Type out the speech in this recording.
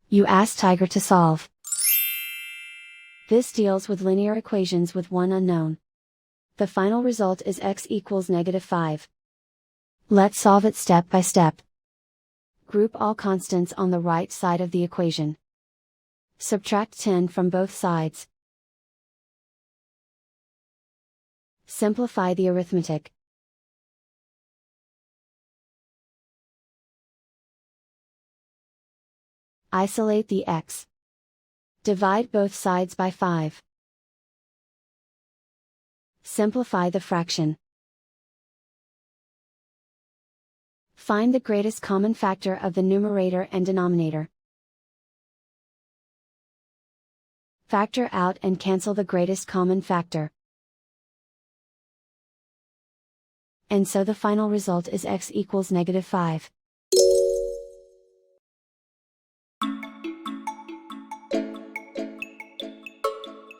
You ask Tiger to solve. This deals with linear equations with one unknown. The final result is x equals -5. Let's solve it step by step. Group all constants on the right side of the equation. Subtract 10 from both sides. Simplify the arithmetic. Isolate the x. Divide both sides by 5. Simplify the fraction. Find the greatest common factor of the numerator and denominator. Factor out and cancel the greatest common factor. And so the final result is x equals -5.